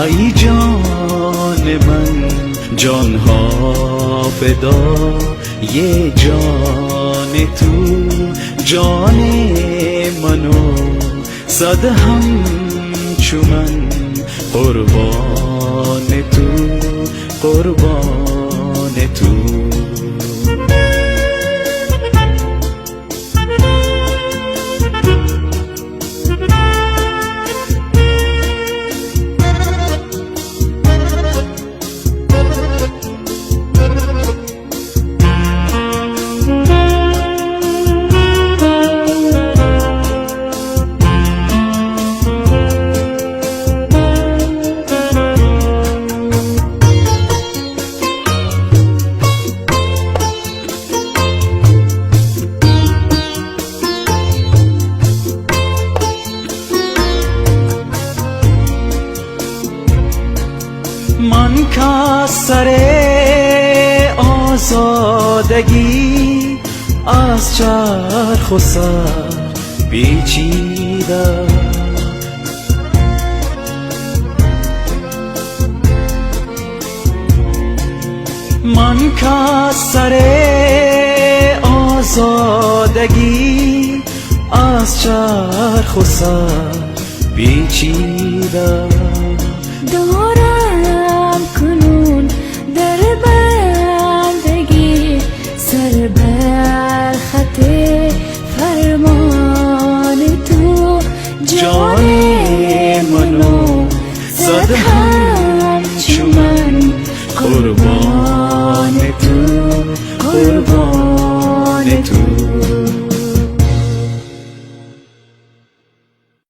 ای جان من، جانها فدا، یه جان تو جان منو، صد همچو من قربان تو، قربان تو. من که سر آزادگی از چرخ و سر پیچیده، من که سر آزادگی از چرخ و سر پیچیده، دارم کنون در بندگی سر بر خط فرمان تو، جان منو صد همچو من قربان تو، قربان تو.